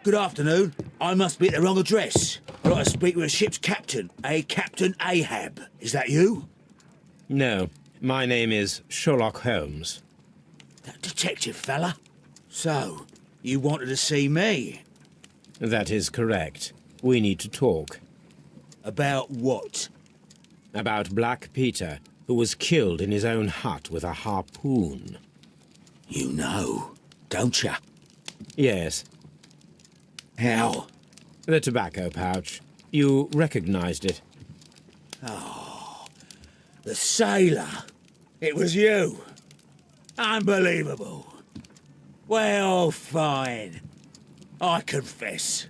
Good afternoon. I must be at the wrong address. I'd like to speak with a ship's captain, a Captain Ahab. Is that you? No, my name is Sherlock Holmes. That detective fella? So, you wanted to see me? That is correct. We need to talk. About what? About Black Peter, who was killed in his own hut with a harpoon. You know, don't you? Yes, How? the tobacco pouch. You recognized it. The sailor. It was you. Unbelievable. Well, fine. I confess.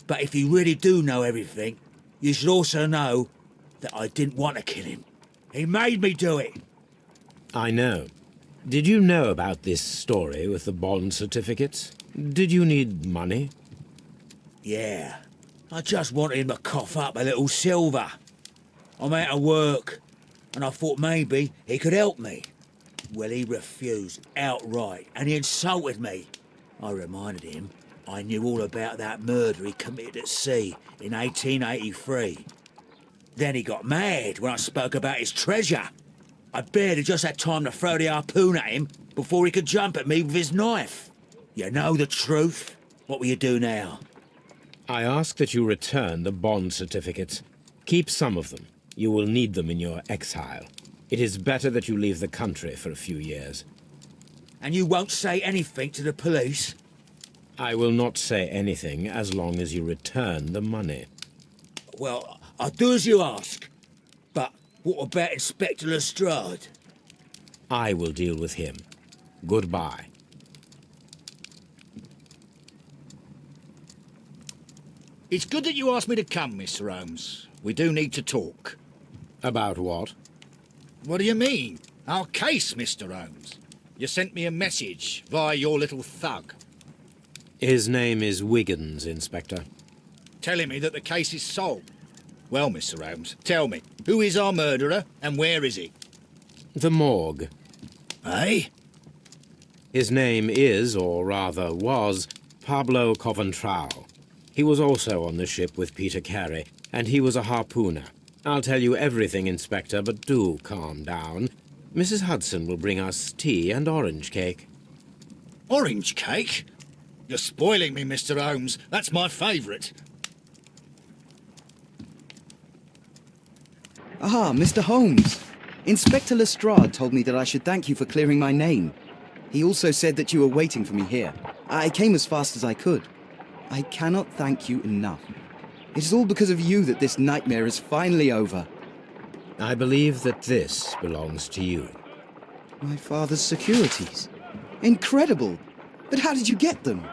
But if you really do know everything, you should also know that I didn't want to kill him. He made me do it. I know. Did you know about this story with the bond certificates? Did you need money? Yeah. I just wanted him to cough up a little silver. I'm out of work, and I thought maybe he could help me. Well, he refused outright, and he insulted me. I reminded him I knew all about that murder he committed at sea in 1883. Then he got mad when I spoke about his treasure. I barely just had time to throw the harpoon at him before he could jump at me with his knife. You know the truth. What will you do now? I ask that you return the bond certificates. Keep some of them. You will need them in your exile. It is better that you leave the country for a few years. And you won't say anything to the police? I will not say anything as long as you return the money. Well, I'll do as you ask. But what about Inspector Lestrade? I will deal with him. Goodbye. It's good that you asked me to come, Mr. Holmes. We do need to talk. About what? What do you mean? Our case, Mr. Holmes. You sent me a message via your little thug, His name is Wiggins, Inspector. telling me that the case is solved. Well, Mr. Holmes, tell me, who is our murderer and where is he? The morgue. Eh? His name is, or rather was, Pablo Coventral. He was also on the ship with Peter Carey, and he was a harpooner. I'll tell you everything, Inspector, but do calm down. Mrs. Hudson will bring us tea and orange cake. Orange cake? You're spoiling me, Mr. Holmes. That's my favourite. Ah, Mr. Holmes. Inspector Lestrade told me that I should thank you for clearing my name. He also said that you were waiting for me here. I came as fast as I could. I cannot thank you enough. It is all because of you that this nightmare is finally over. I believe that this belongs to you. My father's securities. Incredible! But how did you get them?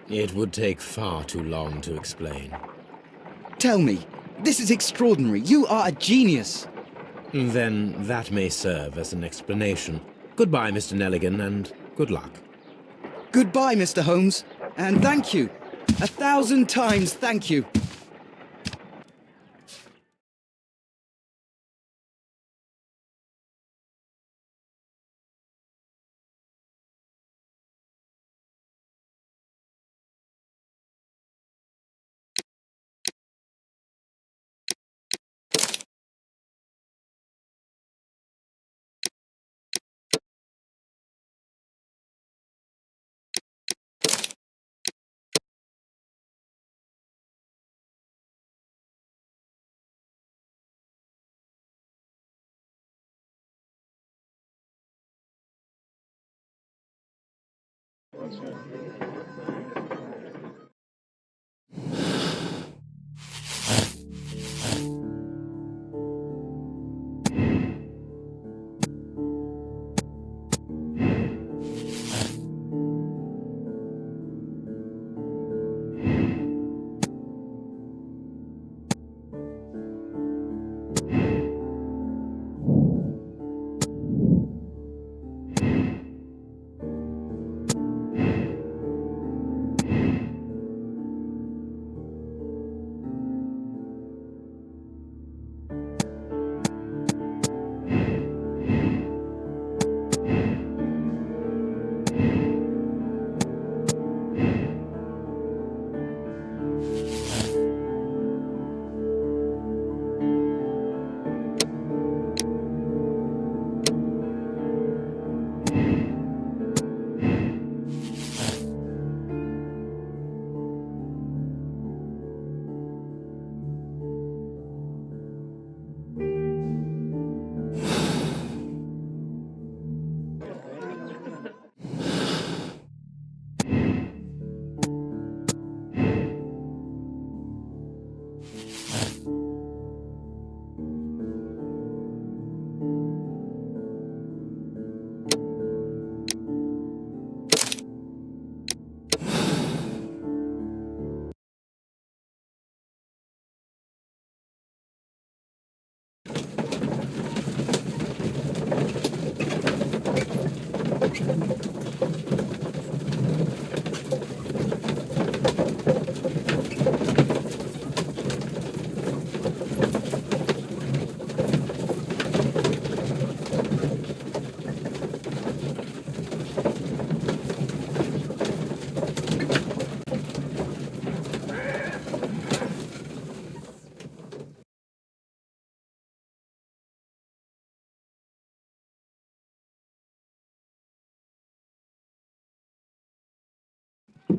It would take far too long to explain. Tell me. This is extraordinary. You are a genius. Then that may serve as an explanation. Goodbye, Mr. Nelligan, and good luck. Goodbye, Mr. Holmes. And thank you. 1,000 times thank you.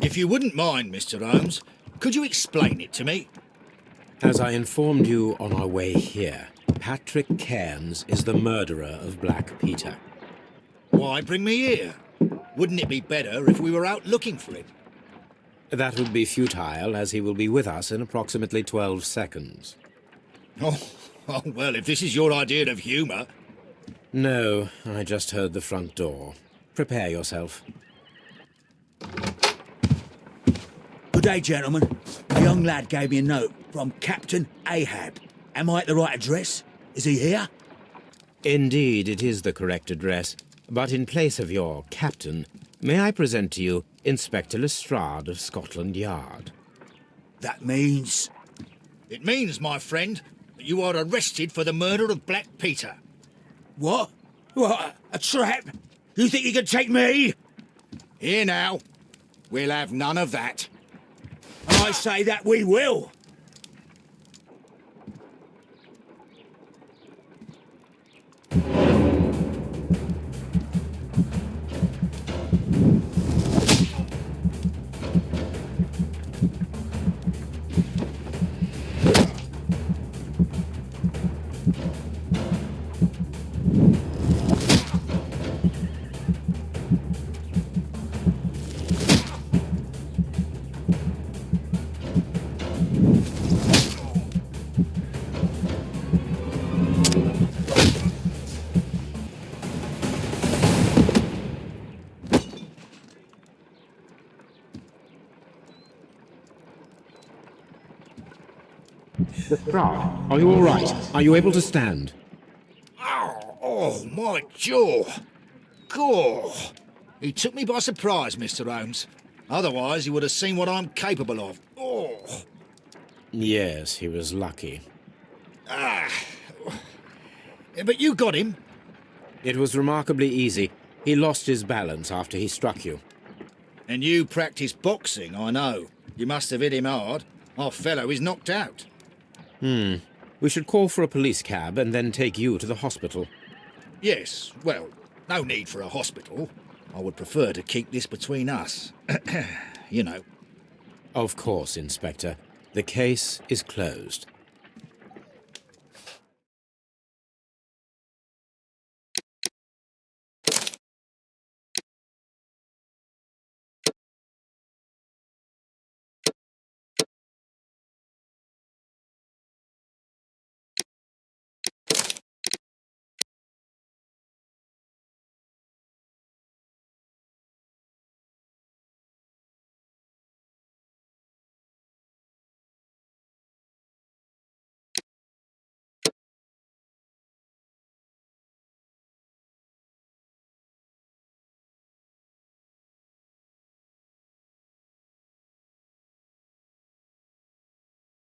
If you wouldn't mind, Mr. Holmes, could you explain it to me? As I informed you on our way here, Patrick Cairns is the murderer of Black Peter. Why bring me here? Wouldn't it be better if we were out looking for him? That would be futile, as he will be with us in approximately 12 seconds. Oh, well, if this is your idea of humour... No, I just heard the front door. Prepare yourself. Good day, gentlemen. The young lad gave me a note from Captain Ahab. Am I at the right address? Is he here? Indeed, it is the correct address. But in place of your captain, may I present to you Inspector Lestrade of Scotland Yard? That means... It means, my friend, that you are arrested for the murder of Black Peter. What? What? A trap? You think you can take me? Here now. We'll have none of that. And I say that we will. Lestrade, are you all right? Are you able to stand? Oh, my jaw. Gore. He took me by surprise, Mr. Holmes. Otherwise, he would have seen what I'm capable of. Oh. Yes, he was lucky. But you got him. It was remarkably easy. He lost his balance after he struck you. And you practice boxing, I know. You must have hit him hard. Our fellow is knocked out. We should call for a police cab and then take you to the hospital. Yes, well, no need for a hospital. I would prefer to keep this between us. You know. Of course, Inspector. The case is closed.